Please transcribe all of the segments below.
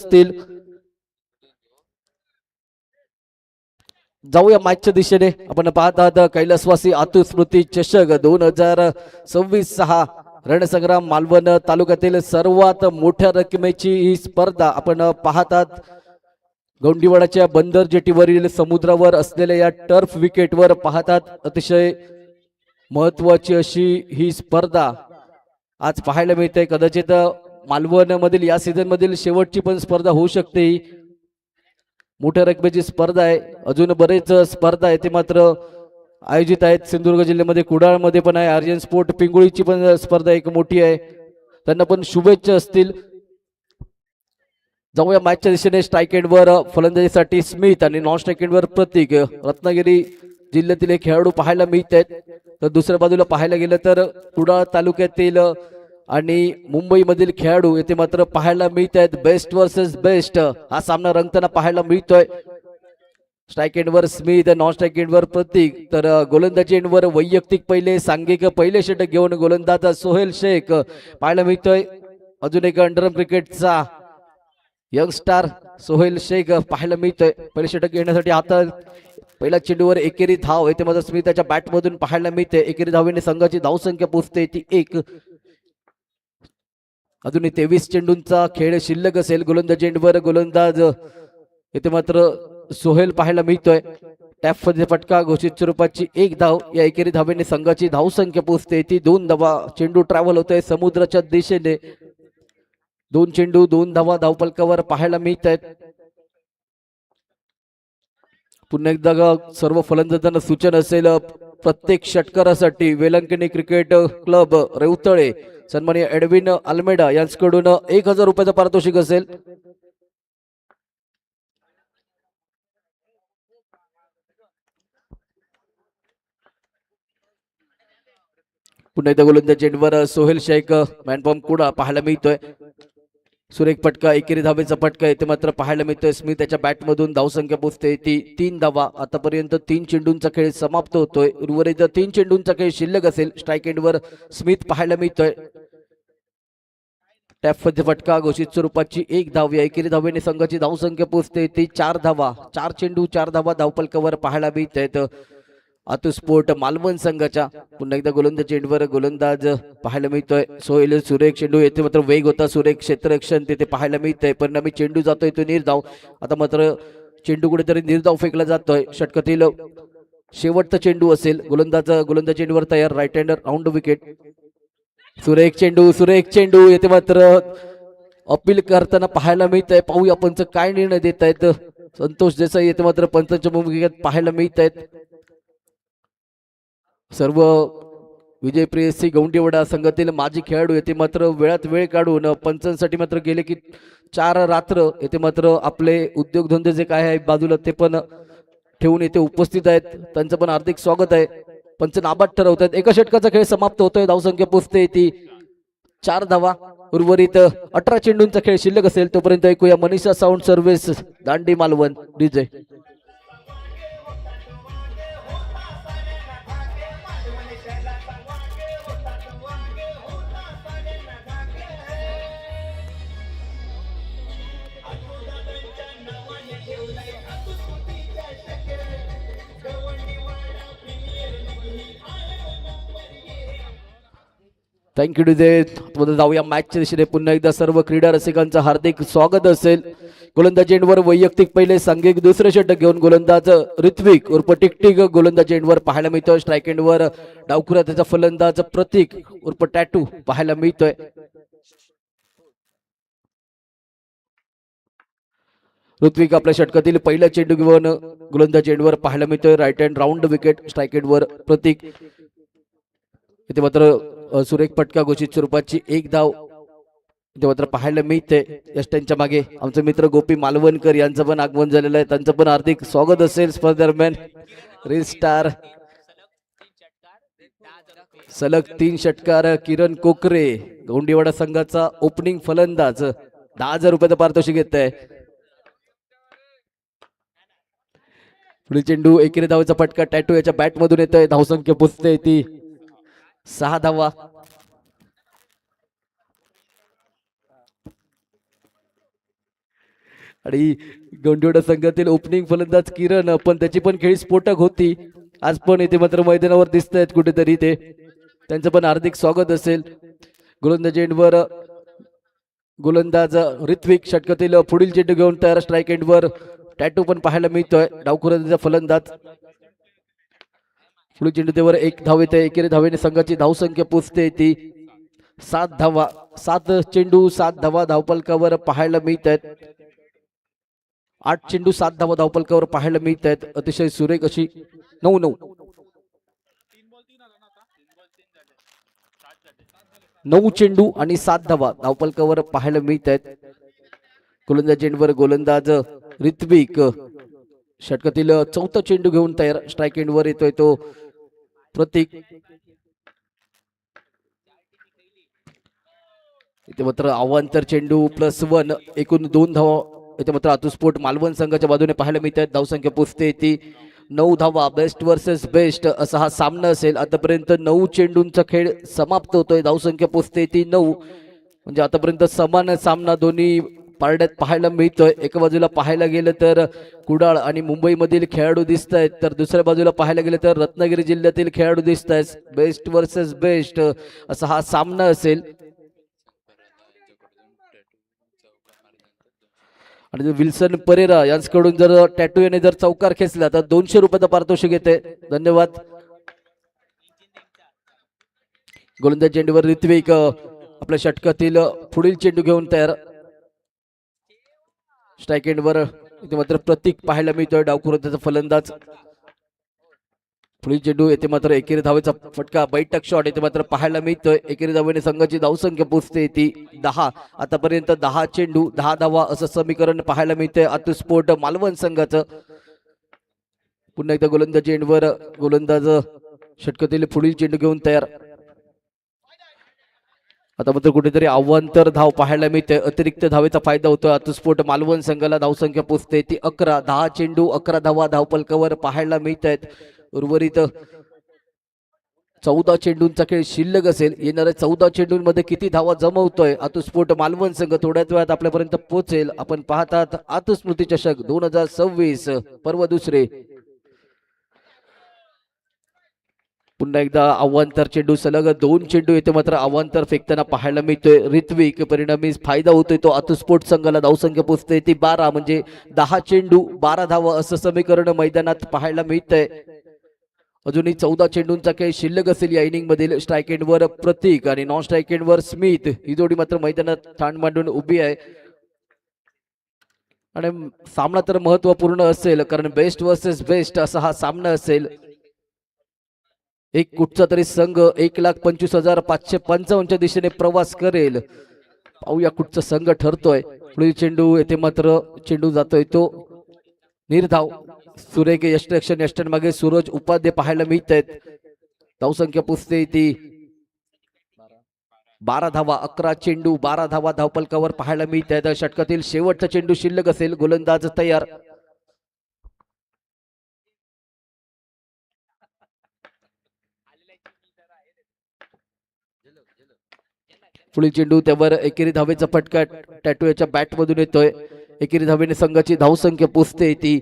असतील. जाऊया मॅचच्या दिशेने. आपण पाहत आहात कैलासवासी आतु स्मृती चषक 2026 रणसंग्राम मालवण तालुक्यातील सर्वात मोठ्या रकमेची ही स्पर्धा आपण पाहत आहात. गौंडीवाडाच्या बंदर जेटीवरील समुद्रावर असलेल्या या टर्फ विकेटवर पाहतात. अतिशय महत्वाची अशी ही स्पर्धा आज पाहायला मिळते. कदाचित मालवण मधील या सीझन मधील शेवटची पण स्पर्धा होऊ शकते. मोठ्या रकमेची स्पर्धा आहे. अजून बरेच स्पर्धा आहे ते मात्र आयोजित आहेत. सिंधुदुर्ग जिल्ह्यामध्ये कुडाळमध्ये पण आहे. आर्यन स्पोर्ट पिंगुळीची पण स्पर्धा एक मोठी आहे. त्यांना पण शुभेच्छा असतील. जाऊया मॅचच्या दिशेने. स्ट्राईक एंडवर फलंदाजीसाठी स्मिथ आणि नॉन स्ट्राईक एंडवर प्रतीक. रत्नागिरी जिल्ह्यातील एक खेळाडू पाहायला मिळत आहेत. तर दुसऱ्या बाजूला पाहायला गेलं तर कुडाळ तालुक्यातील आणि मुंबईमधील खेळाडू येथे मात्र पाहायला मिळत आहेत. बेस्ट वर्सेस बेस्ट हा सामना रंगताना पाहायला मिळतोय. स्ट्राईक एंडवर स्मिथ, नॉन स्ट्राईक एंडवर प्रतीक. तर गोलंदाजी एंडवर वैयक्तिक पहिले सांघिक पहिले षटक घेऊन गोलंदाज सोहेल शेख पाहायला मिळतोय. अजून एक अंडरआर्म क्रिकेटचा यंग स्टार सोहेल शेख पाहायला मिळतोय. पहिले षटक घेण्यासाठी हातात पहिल्या चेंडूवर एकेरी धाव येते मात्र स्मिथच्या बॅटमधून पाहायला मिळते. एकेरी धावेने संघाची धावसंख्या पोहोचते ती 1. अजूनही 23 चेंडूंचा खेळ शिल्लक असेल. गोलंदाजी एंडवर गोलंदाज येथे मात्र सोहेल पाहायला मिळतोय. टॅपमध्ये फटका घोषित स्वरूपाची 1 धाव. या एकेरी धावेने संघाची धावसंख्या पोहोचते ती 2 धावा. चेंडू ट्रॅव्हल होतोय समुद्राच्या दिशेने. 2 चेंडू 2 धावा धावफलकावर पाहायला मिळत आहेत. पुन्हा एकदा सर्व फलंदाजांना सूचना असेल. प्रत्येक षटकारासाठी वेलंकणी क्रिकेट क्लब रेवतळे सन्माननीय एडविन अल्मेडा यांच्याकडून 1000 रुपयाचं पारितोषिक असेल. पुन्हा एकदा गोलंदाजी एंडवर सोहेल शेख मॅनपॉम कुडा पाहायला मिळतोय. सुरेख फटका एकेरी धावेचा फटका येथे मात्र पाहायला मिळतोय. स्मिथ त्याच्या बॅटमधून धावसंख्या पोहोचते ती 3 धावा. आतापर्यंत 3 चेंडूंचा खेळ समाप्त होतोय. उर्वरित 3 चेंडूंचा खेळ शिल्लक असेल. स्ट्राईक एंडवर स्मिथ पाहायला मिळतोय. टॅपमध्ये फटका घोषित स्वरूपाची 1 धाव. या एकेरी धावेने संघाची धावसंख्या पोहोचते ती 4 धावा. 4 चेंडू 4 धावा धावफलकावर पाहायला मिळत आहेत आतु स्पोर्ट मालवण संघाच्या. पुन्हा एकदा गोलंदाजी एंडवर गोलंदाज पाहायला मिळतोय सोहेल. सुरेख चेंडू येथे मात्र वेग होता. सुरेख क्षेत्ररक्षण तिथे पाहायला मिळतंय. परिणामी चेंडू जातोय तो निर्धाव. आता मात्र चेंडू कुठेतरी निर्धाव फेकला जातोय. षटकातील शेवटचा चेंडू असेल. गोलंदाजी एंडवर तयार. Right hander round wicket. सुरेख चेंडू येथे मात्र अपील करताना पाहायला मिळतंय. पाहूया पंच काय निर्णय देत आहेत. संतोष देसाई येथे मात्र पंचांच्या भूमिकेत पाहायला मिळत आहेत. सर्व विजय प्रेयसी गौंडीवाडा संघातील माजी खेळाडू येथे मात्र वेळात वेळ काढून पंचांसाठी मात्र गेले की 4 रात्र येथे मात्र आपले उद्योगधंदे जे काय आहे बाजूला ते पण ठेवून येथे उपस्थित आहेत. त्यांचं पण हार्दिक स्वागत आहे. पंच नाबाद ठरवत आहेत. एका षटकाचा खेळ समाप्त होतोय. धावसंख्या पोहोचते ती 4 धावा. उर्वरित 18 चेंडूंचा खेळ शिल्लक असेल. तोपर्यंत ऐकूया मनीषा साऊंड सर्व्हिस दांडी मालवण डीजे. Thank you DJ. जाऊया मॅचच्या दिशेने. पुन्हा एकदा सर्व क्रीडा रसिकांचं हार्दिक स्वागत असेल. गोलंदाजी एंडवर वैयक्तिक पहिले सांघिक दुसरे षटक घेऊन गोलंदाज ऋत्विक उर्फ टिकटिक गोलंदाजी एंडवर पाहायला मिळतोय. स्ट्राईक एंडवर डावखुरा त्याचा फलंदाज प्रतीक उर्फ टॅटू पाहायला मिळतोय. ऋत्विक आपल्या षटकातील पहिला चेंडू घेऊन गोलंदाजी एंडवर पाहायला मिळतोय. Right hand round wicket. Strike एंडवर प्रतीक. इथे मात्र सुरेख फटका घोषित स्वरूपाची 1 धाव इथे मात्र पाहायला मिळते. यष्टांच्या मागे आमचे मित्र गोपी मालवणकर यांचं पण आगमन झालेलं आहे. त्यांचं पण हार्दिक स्वागत असेल स्पर्धेदरम्यान. रिस्टार सलग 3 षटकार किरण कोकरे गौंडीवाडा संघाचा ओपनिंग फलंदाज 10,000 रुपयाचं पारितोषिक घेत आहे. पुढील चेंडू एकेरी धावेचा फटका टॅटू याच्या बॅटमधून येतोय. धावसंख्या पोचते ती 6 धावा. आणि गोंदिवडा संघातील ओपनिंग फलंदाज किरण पण त्याची पण खेळी स्फोटक होती. आज पण इथे मात्र मैदानावर दिसत आहेत कुठेतरी ते, त्यांचं पण हार्दिक स्वागत असेल. गोलंदाजी एंडवर गोलंदाज ऋत्विक षटकातील पुढील चेंडू घेऊन तयार. स्ट्राईक एंडवर टॅटू पण पाहायला मिळतोय. डावखुराचा फलंदाज पुढील चेंडू त्यावर एक धाव येते. एकेरी धावेने संघाची धावसंख्या पोचते ती 7 धावा. 7 चेंडू 7 धावा धावपलकावर पाहायला मिळत आहेत. 8 चेंडू 7 धावा धावपलकावर पाहायला मिळत आहेत. अतिशय सुरेख अशी 9 चेंडू आणि 7 धावा धावपलकावर पाहायला मिळत आहेत. गोलंदाज एंडवर गोलंदाज ऋत्विक षटकातील चौथा चेंडू घेऊन तयार. स्ट्राईक एंडवर येतोय तो प्रतीक. इथे मात्र अवांतर चेंडू +1 एकूण 2 धावा इथे मात्र आतुस्फोट मालवण संघाच्या बाजूने पाहायला मिळत आहेत. धावसंख्या पोचते ती 9 धावा. बेस्ट वर्सेस बेस्ट असा हा सामना असेल. आतापर्यंत 9 चेंडूंचा खेळ समाप्त होतोय. धावसंख्या पोचते ती 9, म्हणजे आतापर्यंत समान सामना दोन्ही पारड्यात पाहायला मिळतोय. एका बाजूला पाहायला गेलं तर कुडाळ आणि मुंबईमधील खेळाडू दिसत आहेत, तर दुसऱ्या बाजूला पाहायला गेलं तर रत्नागिरी जिल्ह्यातील खेळाडू दिसत आहेत. बेस्ट वर्सेस बेस्ट असा हा सामना असेल. आणि विल्सन परेरा यांच्याकडून जर टॅटू याने जर चौकार खेचला तर 200 रुपयाचा पारितोषिक येते. धन्यवाद. गोलंदाज चेंडूवर ऋत्विक आपल्या षटकातील पुढील चेंडू घेऊन तयार. स्ट्राईक एंडवर इथे मात्र प्रतीक पाहायला मिळतोय. डावखुराचा फलंदाज. पुढील चेंडू येथे मात्र एकेरी धावेचा फटका बैठक शॉट येथे मात्र पाहायला मिळतोय. एकेरी धावेने संघाची धावसंख्या पोचते ती 10. आतापर्यंत 10 चेंडू 10 धावा असं समीकरण पाहायला मिळतंय आतुस्फोट मालवण संघाचं. पुन्हा एकदा गोलंदाजी एंडवर गोलंदाज षटकातील पुढील चेंडू घेऊन तयार. आता मात्र कुठेतरी अवांतर धाव पाहायला मिळते. अतिरिक्त धावेचा फायदा होतोय आतुस्फोट मालवण संघाला. धावसंख्या पोचते ती 11. 10 चेंडू 11 धावा धावपलकावर पाहायला मिळत आहेत. उर्वरित 14 चेंडूंचा खेळ शिल्लक असेल. येणाऱ्या 14 चेंडूंमध्ये किती धावा जमवतोय आतुस्फोट मालवण संघ थोड्याच वेळात आपल्यापर्यंत पोहोचेल. आपण पाहतात आतुस्मृती चषक 2026 पर्व दुसरे. पुन्हा एकदा अवांतर चेंडू सलग 2 चेंडू येते मात्र अवांतर फेकताना पाहायला मिळतोय ऋत्विक. परिणामी फायदा होतोय तो आतुस्फोट संघाला. धावसंख्या पोचते ती 12, म्हणजे 10 चेंडू 12 धावा असं समीकरण मैदानात पाहायला मिळतंय. अजूनही 14 चेंडूंचा खेळ शिल्लक असेल या इनिंग मधील. स्ट्राईक एंडवर प्रतीक आणि नॉन स्ट्राईक एंडवर स्मिथ ही जोडी मात्र मैदानात ठाण मांडून उभी आहे. आणि सामना तर महत्वपूर्ण असेल, कारण बेस्ट वर्सेस बेस्ट असा हा सामना असेल. एक कुठचा तरी संघ 1,25,555 च्या दिशेने प्रवास करेल. पाहूया कुठचा संघ ठरतोय. पुढील चेंडू येथे मात्र चेंडू जातोय तो निर्धाव. सुरेख यष्टरक्षण यष्टन मागे सूरज उपाध्ये पाहायला मिळत आहेत. धावसंख्या पुसते ती 12 धावा. 11 चेंडू 12 धावा धावपलकावर पाहायला मिळत आहेत. षटकातील शेवटचा चेंडू शिल्लक असेल. गोलंदाज तयार. पुढील चेंडू त्यावर एकेरी धावेचा फटका टॅटू याच्या बॅट मधून येतोय. एकेरी धावेने संघाची धावसंख्या पोचते ती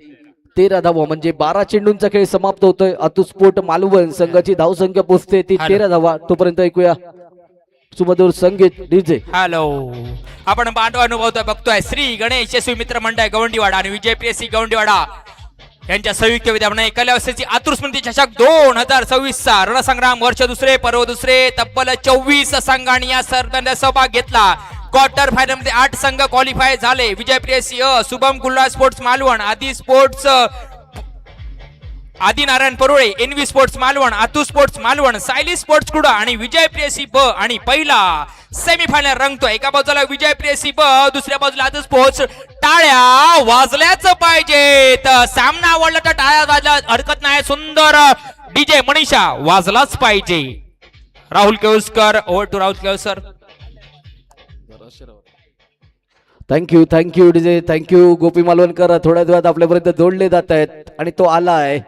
13 धावा, म्हणजे 12 चेंडूंचा खेळ समाप्त होतोय. आतुस्फोट मालवण संघाची धावसंख्या पोचते ती 13 धावा. तोपर्यंत ऐकूया सुमधुर संगीत डीजे. हॅलो, आपण बांधव अनुभवतोय बघतोय श्री गणेश यशस्वी मित्र मंडळ गवंडीवाडा आणि विजय पीएससी गवंडीवाडा यांच्या संयुक्त विद्यमाने एकल्या वर्षाची आतुस्मृती चषक 2026 चा रणसंग्राम वर्ष दुसरे पर्व दुसरे तब्बल 24 संघांनी या स्पर्धेत सहभाग घेतला. क्वार्टर फायनल मध्ये 8 संघ क्वालिफाय झाले. विजय प्रेसी शुभम गुल्ला sports Malvan, Aadi sports Aadi Narayan Parole, NV sports Malvan, आतू स्पोर्ट्स मालवण, सायली स्पोर्ट्स कुडा आणि विजय प्रेसी ब आणि पहिला सेमीफायनल रंगतो. एका बाजूला विजय प्रेसी ब, दुसऱ्या बाजूला आतू स्पोर्ट्स. टाळ्या वाजल्याच पाहिजे. तर सामना आवडला तर टाळ्या वाजल्या हरकत नाही. सुंदर डीजे मनीषा वाजलाच पाहिजे. Rahul Kevaskar, over to Rahul Kevaskar. Thank you DJ, thank you Gopi Malvankar. थोड्या वेळात आपल्यापर्यंत जोडले जात आहेत आणि तो आला आहे.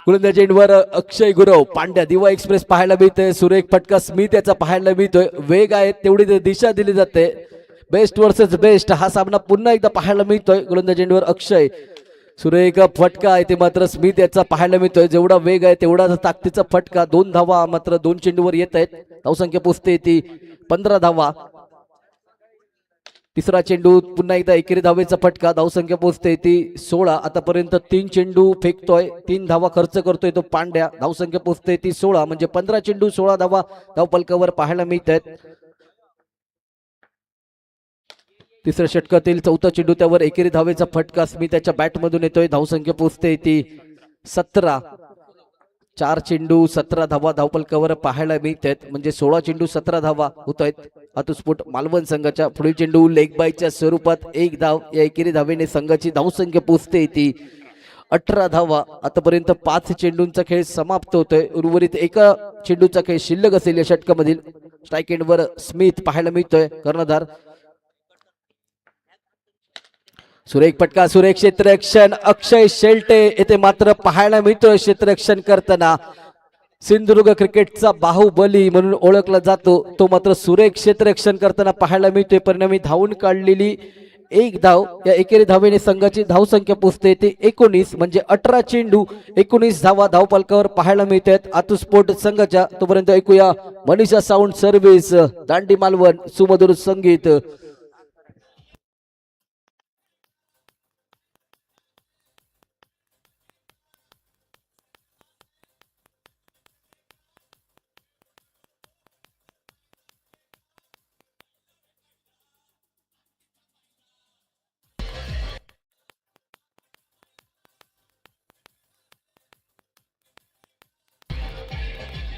गोलंदाजी एंडवर अक्षय गुरव पांड्या दिवा एक्सप्रेस पाहायला मिळतोय. सुरेख फटका स्मिथ याचा पाहायला मिळतोय. वेग आहे तेवढी दिशा दिली जाते. बेस्ट वर्सेस बेस्ट हा सामना पुन्हा एकदा पाहायला मिळतोय. गोलंदाज चेंडूवर अक्षय, सुरेख फटका आहे ते मात्र स्मिथ याचा पाहायला मिळतोय. जेवढा वेग आहे तेवढाच ताकदीचा फटका. 2 धावा मात्र 2 चेंडूवर येत आहेत. धावसंख्या पोचते ती 15 धावा. तिसरा चेंडू पुन्हा एकदा एकेरी धावेचा फटका. धावसंख्या पोचते ती 16. आतापर्यंत 3 चेंडू फेकतोय, 3 धावा खर्च करतोय तो पांड्या. धावसंख्या पोचते ती 16 म्हणजे 15 चेंडू 16 धावा धावपलकावर पाहायला मिळत आहेत. तिसऱ्या षटकातील चौथा चेंडू त्यावर एकेरी धावेचा फटका स्मिथ त्याच्या बॅटमधून येतोय. धावसंख्या पोचते ती 17. 4 चेंडू 17 धावा धावपलकावर पाहायला मिळत आहेत म्हणजे 16 चेंडू 17 धावा होत आहेत. आतुस्फोट मालवण संघाच्या. पुढील चेंडू लेग बायच्या स्वरूपात 1 धाव. या एकेरी धावेने संघाची धावसंख्या पोचते ती 18 धावा. आतापर्यंत 5 चेंडूंचा खेळ समाप्त होतोय. उर्वरित एका चेंडूचा खेळ शिल्लक असेल या षटकामधील. स्ट्राईक एंडवर स्मिथ पाहायला मिळतोय कर्णधार. सुरेख फटका, सुरेख क्षेत्ररक्षण. अक्षय शेलटे येथे मात्र पाहायला मिळतोय क्षेत्ररक्षण करताना. सिंधुदुर्ग क्रिकेटचा बाहुबली म्हणून ओळखला जातो तो मात्र सुरेख क्षेत्ररक्षण करताना पाहायला मिळतोय. परिणामी धावून काढलेली 1 धाव. या एकेरी धावेने संघाची धावसंख्या पोचते ते 19 म्हणजे 18 चेंडू 19 धावा धावपलकावर पाहायला मिळत आहेत आतुस्फोट संघाच्या. तोपर्यंत ऐकूया मनीषा साऊंड सर्व्हिस, दांडी मालवण, सुमधुर संगीत.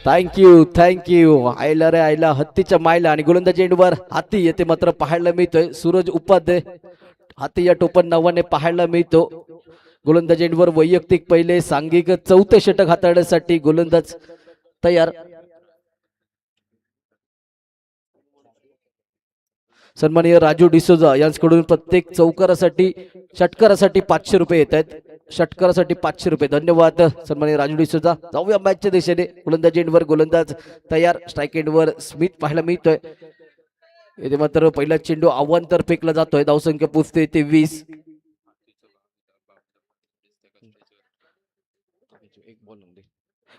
थँक्यू. आयला रे आयला, हत्तीच्या मायला. आणि गोलंदाज चेंडूवर हाती येते मात्र पाहायला मिळतोय. सूरज उपाध्याय हाती या टोपण नावाने पाहायला मिळतो. गोलंदाज चेंडूवर वैयक्तिक पहिले सांघिक चौथे षटक हाताळण्यासाठी गोलंदाज तयार. सन्माननीय राजू डिसोजा यांच्याकडून प्रत्येक चौकारासाठी षटकारासाठी 500 रुपये येत आहेत. षटकारासाठी 500 रुपये. धन्यवाद सन्माननीय राजू डिसोजा. जाऊया मॅचच्या दिशेने. गोलंदाज एंडवर गोलंदाज तयार. स्ट्राईक एंडवर स्मिथ पाहायला मिळतोय. येथे मात्र पहिला चेंडू अवांतर फेकला जातोय. धावसंख्या पोचते ते 20.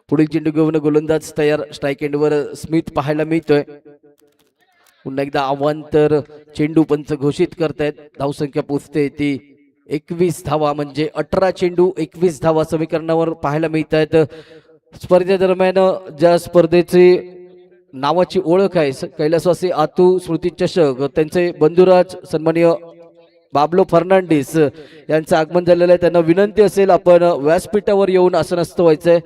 पुढील चेंडू घेऊन गोलंदाज तयार. स्ट्राईक एंडवर स्मिथ पाहायला मिळतोय. पुन्हा एकदा अवांतर चेंडू पंच घोषित करतायत. धावसंख्या पोचते ती 21 धावा म्हणजे 18 चेंडू 21 धावा समीकरणावर पाहायला मिळत आहेत. स्पर्धेदरम्यान ज्या स्पर्धेची नावाची ओळख आहे कैलासवासी आतू स्मृती चषक, त्यांचे बंधुराज सन्माननीय बाबलो फर्नांडिस यांचं आगमन झालेलं आहे. त्यांना विनंती असेल आपण व्यासपीठावर येऊन आसनस्थ व्हायचंय.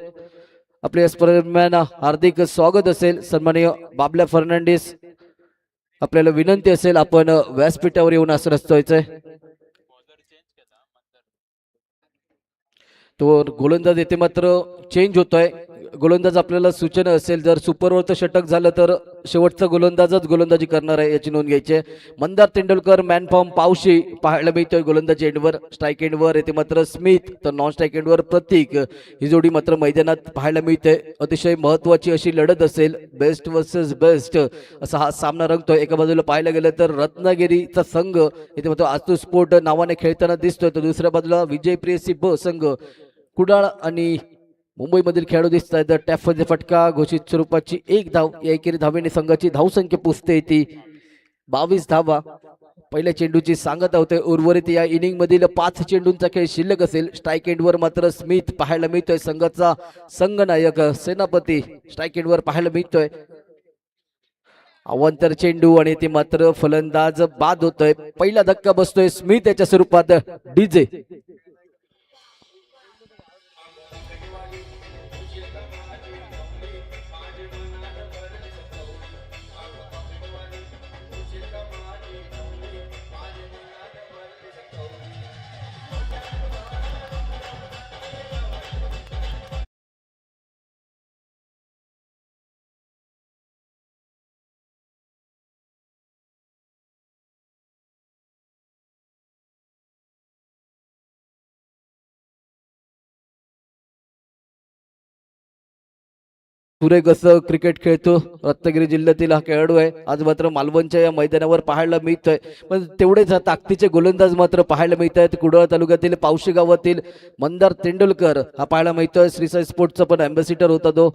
आपल्या स्पर्धेदरम्यान हार्दिक स्वागत असेल. सन्माननीय बाबल्या फर्नांडिस आपल्याला विनंती असेल आपण व्यासपीठावर येऊन आसनस्थ व्हायचंय. तो गोलंदाज येथे मात्र चेंज होतोय. गोलंदाज आपल्याला सूचना असेल जर सुपरवरचं षटक झालं तर शेवटचा गोलंदाजच गोलंदाजी करणार आहे याची नोंद घ्यायची. मंदार तेंडुलकर मॅन फॉर्म पावशी पाहायला मिळतोय गोलंदाज एंडवर. स्ट्राईक एंडवर येथे मात्र स्मिथ तर नॉन स्ट्राईक एंडवर प्रतीक. ही जोडी मात्र मैदानात पाहायला मिळते. अतिशय महत्वाची अशी लढत असेल. बेस्ट वर्सेस बेस्ट असा हा सामना रंगतोय. एका बाजूला पाहायला गेलं तर रत्नागिरीचा संघ इथे मात्र आतू स्पोर्ट नावाने खेळताना दिसतोय, तर दुसऱ्या बाजूला विजय प्रेयसी ब संघ कुडाळ आणि मुंबईमधील खेळाडू दिसत आहेत. टॅफचे फटका घोषित स्वरूपाची 1 धाव. या एकेरी धावेने संघाची धावसंख्या पोचते ती 22 धावा. पहिल्या चेंडूची सांगता होते. उर्वरित या इनिंग मधील 5 चेंडूंचा खेळ शिल्लक असेल. स्ट्राईक एंडवर मात्र स्मिथ पाहायला मिळतोय. संघाचा संघनायक सेनापती स्ट्राईक एंडवर पाहायला मिळतोय. अवांतर चेंडू आणि ते मात्र फलंदाज बाद होतोय. पहिला धक्का बसतोय स्मिथ याच्या स्वरूपात. डीजे सुरेख असं क्रिकेट खेळतो रत्नागिरी जिल्ह्यातील हा खेळाडू आहे. आज मात्र मालवणच्या या मैदानावर पाहायला मिळतोय. पण तेवढेच ताकदीचे गोलंदाज मात्र पाहायला मिळत आहेत. कुडाळ तालुक्यातील पावशी गावातील मंदार तेंडुलकर हा पाहायला मिळतोय. श्रीसाई स्पोर्टचा पण अँबॅसिडर होता तो.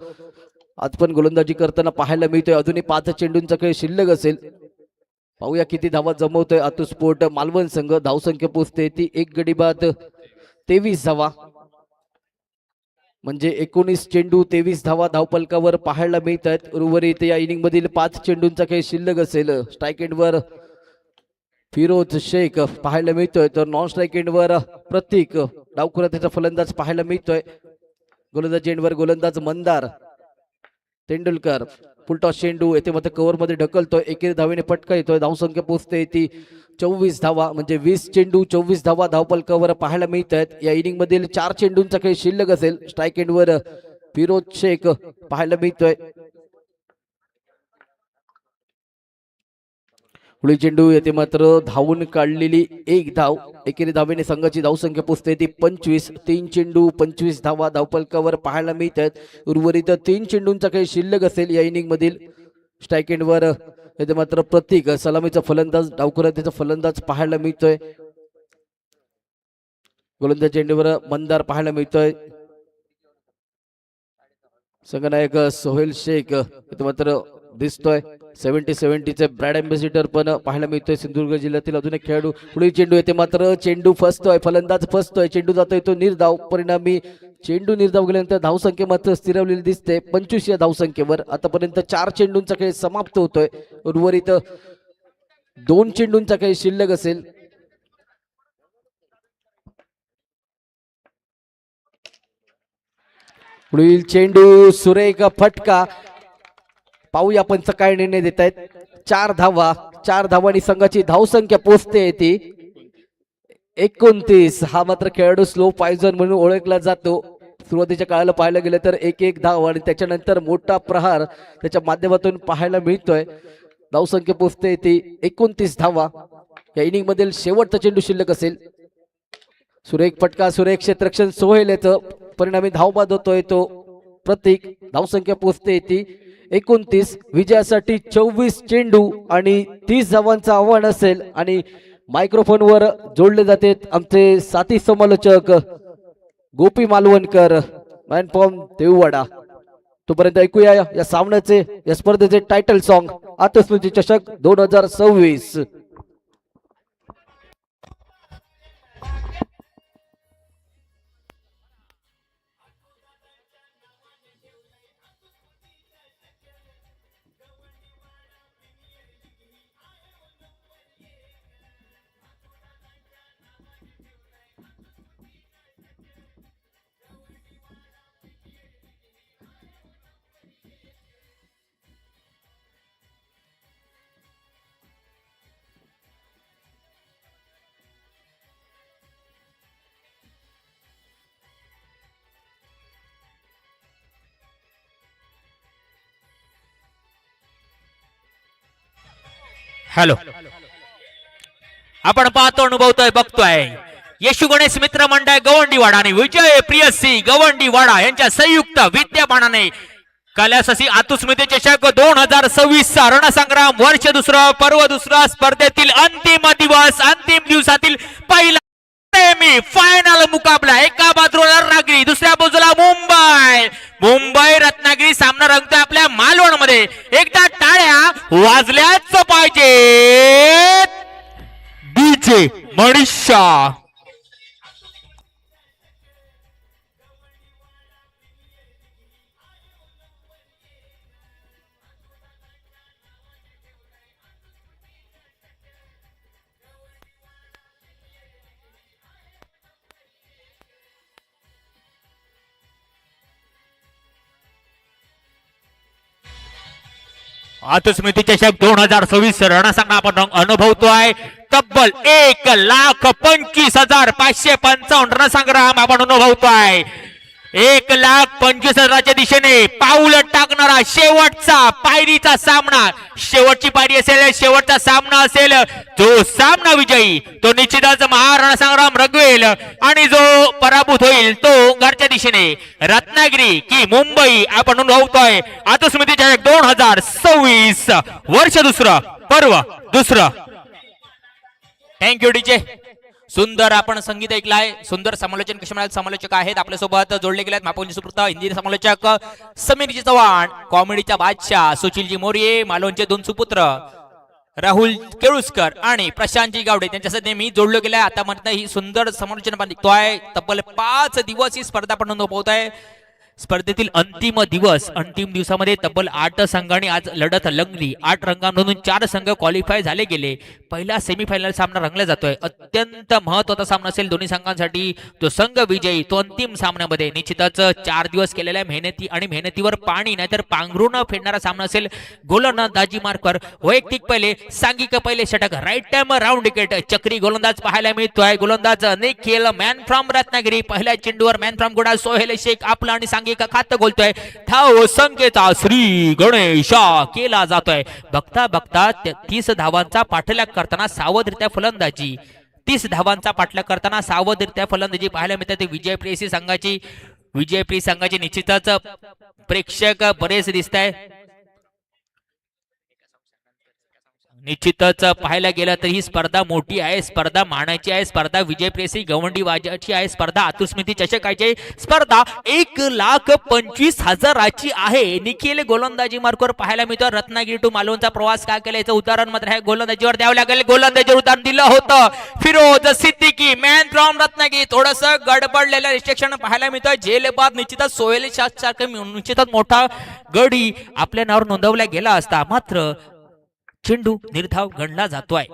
आज पण गोलंदाजी करताना पाहायला मिळतोय. अजूनही 5 चेंडूंचा खेळ शिल्लक असेल. पाहूया किती धावा जमवतोय आतू स्पोर्ट मालवण संघ. धावसंख्या पोचते ती 1 गडी बाद 23 धावा, म्हणजे 19 चेंडू 23 धावा धावपलकावर पाहायला मिळत आहेत. उर्वरित या इनिंग मधील 5 चेंडूंचा खेळ शिल्लक असेल. स्ट्राईक एंडवर फिरोज शेख पाहायला मिळतोय, तर नॉन स्ट्राईक एंडवर प्रतीक डावखुरातीचा फलंदाज पाहायला मिळतोय. गोलंदाज एंडवर गोलंदाज मंदार तेंडुलकर. फुलटॉस चेंडू येथे मात्र कव्हर मध्ये ढकलतोय. एकेरी धावेने फटका येतोय. धावसंख्या पोचते ती 24 धावा, म्हणजे 20 चेंडू 24 धावा धावपलकावर पाहायला मिळत आहेत. या इनिंग मधील 4 चेंडूंचा खेळ शिल्लक असेल. स्ट्राईक एंडवर फिरोज शेख पाहायला मिळतोय. पुढील चेंडू येथे मात्र धावून काढलेली 1 धाव. एकेरी धावेने संघाची धावसंख्या पोचते ती 25. 3 चेंडू 25 धावा धावपलकावर पाहायला मिळत आहेत. उर्वरित 3 चेंडूंचा खेळ शिल्लक असेल या इनिंग मधील. स्ट्राईक एंडवर येथे मात्र प्रतीक सलामीचा फलंदाज डावखुरातीचा फलंदाज पाहायला मिळतोय. गोलंदाज चेंडूवर मंदार पाहायला मिळतोय. संघनायक सोहेल शेख इथे मात्र दिसतोय. 70 चे ब्रँड अँबॅसिडर पण पाहायला मिळतोय सिंधुदुर्ग जिल्ह्यातील अजून एक खेळाडू. पुढील चेंडू येते मात्र चेंडू फसतोय. फलंदाज फसतोय. चेंडू जातोय तो निर्धाव. परिणामी चेंडू निर्धाव गेल्यानंतर धावसंख्या मात्र स्थिरवलेली दिसते 25 या धावसंख्येवर. आतापर्यंत 4 चेंडूंचा खेळ समाप्त होतोय. उर्वरित 2 चेंडूंचा खेळ शिल्लक असेल. पुढील चेंडू सुरेख फटका. पाहूया पंच काय निर्णय देत आहेत. 4 धावा. 4 धावांनी संघाची धावसंख्या पोचते ती 29. हा मात्र खेळाडू स्लो पॉइझन म्हणून ओळखला जातो. सुरुवातीच्या काळाला पाहायला गेलं तर 1-1 धाव आणि त्याच्यानंतर मोठा प्रहार त्याच्या माध्यमातून पाहायला मिळतोय. धावसंख्या पोचते ती 29 धावा. या इनिंग मधील शेवटचा चेंडू शिल्लक असेल. सुरेख फटका. सुरेख क्षेत्ररक्षण सोहेल येतं. परिणामी धावबाद होतोय तो प्रतीक. धावसंख्या पोचते ती 29. विजयासाठी 24 चेंडू आणि 30 धावांचं आव्हान असेल. आणि मायक्रोफोनवर जोडले जाते आमचे साथी समालोचक गोपी मालवणकर, मॅन फ्रॉम देववाडा. तोपर्यंत ऐकूया या सामन्याचे या स्पर्धेचे टायटल सॉन्ग आतस्मृती चषक 2026. हॅलो, आपण पाहतो, अनुभवतोय, बघतोय येशू गणेश मित्र मंडळ गवंडीवाडा आणि विजय प्रियसी गवंडीवाडा यांच्या संयुक्त विद्यमानाने कल्याससी आतुस्मृती चषक 2026 रणसंग्राम वर्ष दुसरं पर्व दुसरं स्पर्धेतील अंतिम दिवस, अंतिम दिवसातील पहिला सेमी फायनल मुकाबला. एका बाजूला रत्नागिरी, दुसऱ्या बाजूला मुंबई रत्नागिरी सामना रंगतोय आपल्या मालवण मध्ये. एकदा टाळ्या वाजल्याच पाहिजे. डीजे मनीषा आतस्मृती चषक 2026 रणसंग्राम आपण अनुभवतोय. तब्बल 1,25,555 रणसंग्राम आपण अनुभवतोय. 1,25,000च्या दिशेने पाऊल टाकणारा शेवटचा पायरीचा सामना, शेवटची पायरी असेल, शेवटचा सामना असेल. जो सामना विजयी तो निश्चितच महारणसंग्राम रंगवेल आणि जो पराभूत होईल तो घरच्या दिशेने रत्नागिरी की मुंबई आपण अनुभवतोय. आता स्मृतीच्या 2026 वर्ष दुसरं, पर्व दुसरं. Thank you DJ. सुंदर आपण संगीत ऐकलाय. सुंदर समालोचन कसे मिळाले, समालोचक आहेत आपल्यासोबत जोडले गेले आहेत. मापोंजी सुपुत्र हिंदी समालोचक समीरजी चव्हाण, कॉमेडीचा बादशाह सुशीलजी मोरे, मालवणचे दोन सुपुत्र राहुल केळुसकर आणि प्रशांतजी गावडे त्यांच्यासाठी नेहमी जोडलो गेलाय. आता म्हणत ही सुंदर समालोचन आपण ऐकतोय. तब्बल 5 दिवस ही स्पर्धा आपण अनुभवतोय. स्पर्धेतील अंतिम दिवस, अंतिम दिवसामध्ये तब्बल 8 संघांनी आज लढत रंगली. 8 रंगांमधून 4 संघ क्वालिफाय झाले गेले. पहिला सेमीफायनल सामना रंगला जातोय. अत्यंत महत्त्वाचा सामना असेल दोन्ही संघांसाठी. तो संघ विजयी तो अंतिम सामन्यामध्ये निश्चितच 4 दिवस केलेल्या मेहनती आणि मेहनतीवर पाणी नाहीतर पांघरून फेडणारा सामना असेल. गोलंदाजी मार्कवर वैयक्तिक पहिले, सांघिक पहिले षटक, राईट टाइम राऊंड विकेट, चक्री गोलंदाज पाहायला मिळतोय. गोलंदाज निखिल मॅन फ्रॉम रत्नागिरी, पहिल्या चेंडूवर मॅन फ्रॉम गुडा सोहेल शेख आपला आणि सांघिक खात बोलतोय. धाव संख्येचा श्री गणेशा केला जातोय. बघता बघता 30 धावांचा पाठलाग करताना सावधरित्या फलंदाजी, 30 धावांचा पाठलाग करताना सावधरित्या फलंदाजी पाहायला मिळते. विजय प्रेसी संघाची निश्चितच प्रेक्षक बरेच दिसत आहे. निश्चितच पाहायला गेलं तर ही स्पर्धा मोठी आहे, स्पर्धा मानाची आहे, स्पर्धा विजय प्रेसी गवंडी वाजाची आहे, स्पर्धा आतुर स्मृती चषकाची स्पर्धा 1,25,000ची आहे. निखिल गोलंदाजी मार्कवर पाहायला मिळतो. रत्नागिरी टू मालवणचा प्रवास का केला याचं उदाहरण मात्र आहे. गोलंदाजीवर द्यावं लागेल. गोलंदाजीवर उदाहरण दिलं होतं फिरोज सिद्दीकी मॅन फ्रॉम रत्नागिरी. थोडस गडबडलेलं रिस्ट्रिक्शन पाहायला मिळतं. जेलबाद निश्चितच सोहेल सारखं निश्चितच मोठा गडी आपल्या नावावर नोंदवला गेला असता, मात्र चेंडू निर्धाव गणला जातोय.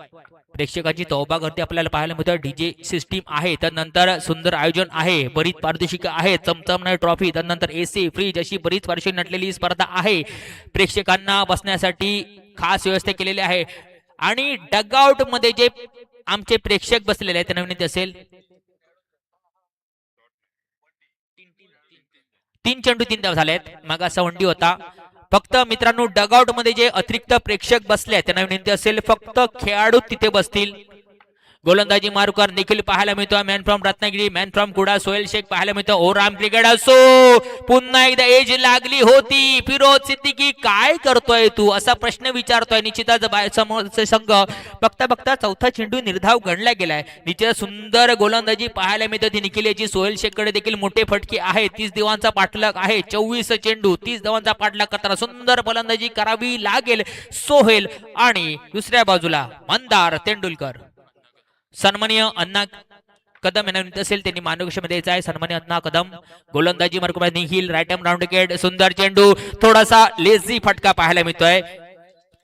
प्रेक्षकांची तौबा करते आपल्याला पाहायला मिळतं. डीजे सिस्टीम आहे, त्यानंतर सुंदर आयोजन आहे, बरीच पारितोषिकं आहेत, चमचमणारी ट्रॉफी, त्यानंतर एसी फ्रीज अशी बरीच वर्षे नटलेली स्पर्धा आहे. प्रेक्षकांना बसण्यासाठी खास व्यवस्था केलेली आहे आणि डगआउट मध्ये जे आमचे प्रेक्षक बसलेले आहेत त्यांना विनंती असेल 3 चेंडू 3 धावा झालेत. मग असा वंडी होता. फक्त मित्रांनो डगआउट मध्ये जे अतिरिक्त प्रेक्षक बसले त्यांना विनंती असेल फक्त खेळाडू तिथे बसतील. गोलंदाजी मार्कवर निखिल पाहायला मिळतो. Man from Ratnagiri, man from Kuda Sohel Shaikh पाहायला मिळतो. ओ राम क्रिकेट असो, पुन्हा एकदा एज लागली होती. फिरोज सिद्दीकी काय करतोय तू असा प्रश्न विचारतोय. निश्चितच समोरचे संघ बघता बघता चौथा चेंडू निर्धाव गणला गेलाय. निश्चित सुंदर गोलंदाजी पाहायला मिळते ती निखिल याची. सोहेल शेखकडे देखील मोठे फटके आहे. 30 धावांचा पाठलाग आहे. 24 चेंडू 30 धावांचा पाठलाग करताना सुंदर फलंदाजी करावी लागेल सोहेल. आणि दुसऱ्या बाजूला मंदार तेंडुलकर, सन्माननीय अण्णा कदम यांना विनंती असेल त्यांनी मार्गदर्शनामध्ये यायचं आहे. सन्माननीय अण्णा कदम. गोलंदाजी मार्कवर Nikhil right arm round wicket. सुंदर चेंडू, थोडासा लेझी फटका पाहायला मिळतोय.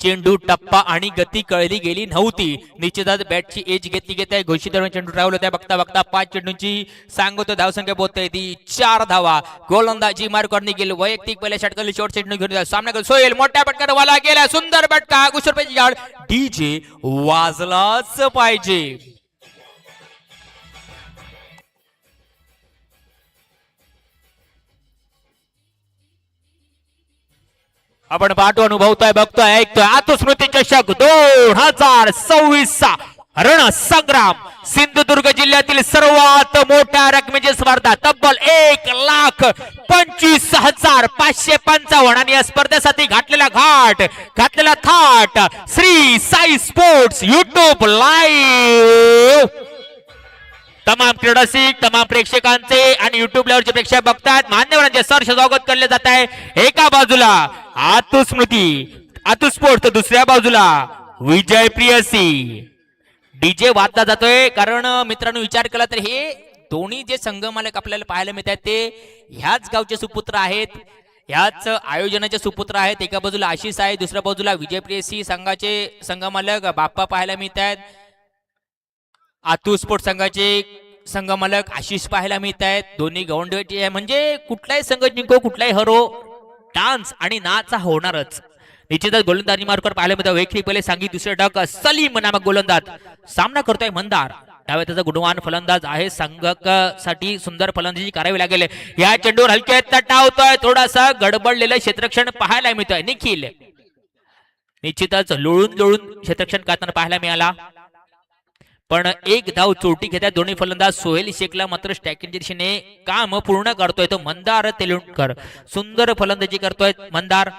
चेंडू टप्पा आणि गती कळली गेली नव्हती. निश्चितच बॅटची एज घेतली घेत आहे. घोषित चेंडू ट्रॅव्हल होत्या. बघता बघता 5 चेंडूंची सांगतो धावसंख्या पोहोचते ती 4 धावा. गोलंदाजी मार्कवर निखिल वैयक्तिक पहिल्या षटकातील शेवट चेंडू घेऊन सामना सोहेल मोठ्या फटक्याने वाला गेला. सुंदर फटका, गुशरपेची झाड. डीजे वाजलाच पाहिजे. आपण पाहतो, अनुभवतोय, बघतोय, ऐकतोय. आतु स्मृती चषक 2026 रणसंग्राम सिंधुदुर्ग जिल्ह्यातील सर्वात मोठ्या रकमेची स्पर्धा. तब्बल 1,25,555 आणि या स्पर्धेसाठी घातलेला थाट Shri Sai sports YouTube live. तमाम क्रीडासिक, तमाम प्रेक्षकांचे आणि युट्यूब लेवलचे प्रेक्षक बघतात. मान्यवरांचे सहर्ष स्वागत केले जात आहे. एका बाजूला आतु स्मृती आतु स्पोर्ट्स, दुसऱ्या बाजूला विजय प्रियसी. डीजे वाजला जातोय. कारण मित्रांनो विचार केला तर हे दोन्ही जे संघ मालक आपल्याला पाहायला मिळतात ते ह्याच गावचे सुपुत्र आहेत, ह्याच आयोजनाचे सुपुत्र आहेत. एका बाजूला आशिष आहे, दुसऱ्या बाजूला विजय प्रियसी संघाचे संघमालक बाप्पा पाहायला मिळतात. आतू स्पोर्ट्स संघाचे संघ मालक आशिष पाहायला मिळत आहेत. दोन्ही गवंडीचे आहे. म्हणजे कुठलाही संघ जिंको कुठलाही हरो, डान्स आणि नाच होणारच. निश्चितच गोलंदाजी मार्कवर पाहायला मिळतं. वैयक्तिक पहिले सांगी दुसरे षटक सलीम नामक गोलंदाज सामना करतोय. मंदार डाव्या त्याचा गुणवान फलंदाज आहे, संघासाठी सुंदर फलंदाजी करावी लागेल. या चेंडूवर हलक्या तट्टा होतोय, थोडासा गडबडलेलं क्षेत्ररक्षण पाहायला मिळतोय. निखिल निश्चितच लोळून लोळून क्षेत्ररक्षण करताना पाहायला मिळाला, पण एक धाव चोटी घेतात दोन्ही फलंदाज. सोहेल शेखला मात्र स्ट्रायकिंगच्या दिशेने काम पूर्ण करतोय तो मंदार तेलुणकर. सुंदर फलंदाजी करतोय मंदार,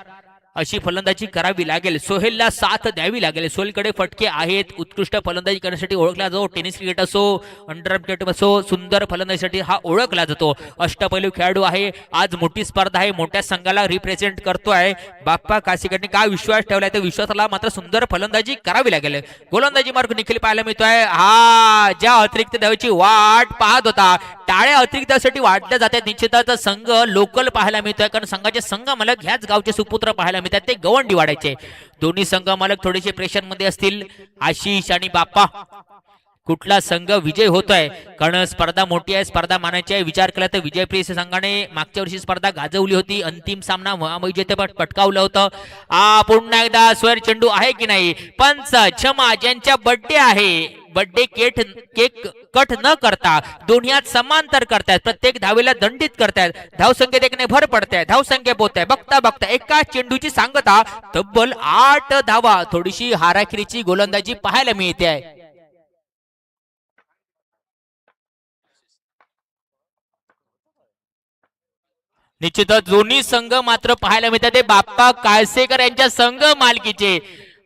अशी फलंदाजी करावी लागेल. सोहेलला साथ द्यावी लागेल. सोहेलकडे फटके आहेत, उत्कृष्ट फलंदाजी करण्यासाठी ओळखला जातो. टेनिस क्रिकेट असो, अंडरआर्म क्रिकेट असो, सुंदर फलंदाजीसाठी हा ओळखला जातो. अष्टपैलू खेळाडू आहे. आज मोठी स्पर्धा आहे, मोठ्या संघाला रिप्रेझेंट करतोय. बाप्पा काशीकरने काय विश्वास ठेवलाय, त्या विश्वासाला मात्र सुंदर फलंदाजी करावी लागेल. गोलंदाजी मार्ग निखिल पाहायला मिळतोय. हा ज्या अतिरिक्त धावेची वाट पाहत होता, टाळ्या अतिरिक्त धावेसाठी वाटल्या जातात. निश्चितच संघ लोकल पाहायला मिळतोय, कारण संघाचे संघ मालक ह्याच गावचे सुपुत्र पाहायला मिळतात, ते गवंडी वाढायचे. दोन्ही संघ मालक थोडेसे प्रेशर मध्ये असतील. आशिष आणि बाप्पा, कुठला संघ विजय होतोय, कारण स्पर्धा मोठी आहे, स्पर्धा मानायची आहे. विचार केला तर विजयप्रिय संघाने मागच्या वर्षी स्पर्धा गाजवली होती, अंतिम सामना महाविजेतेपद पटकावलं होतं. पुन्हा एकदा स्वर चेंडू आहे की नाही. पंच क्षमा, ज्यांच्या बर्थडे आहे, बर्थडे केक कट न करता दोन्हीत समांतर करतायत, प्रत्येक धावेला दंडित करतायत. धावसंख्येत एकने भर पडते, धावसंख्या पोहत आहे. बघता बघता एका चेंडूची सांगता तब्बल 8 धावा. थोडीशी हाराखिरीची गोलंदाजी पाहायला मिळते आहे. निश्चितच दोन्ही संघ मात्र पाहायला मिळतात ते बाप्पा काळसेकर यांच्या संघ मालकीचे.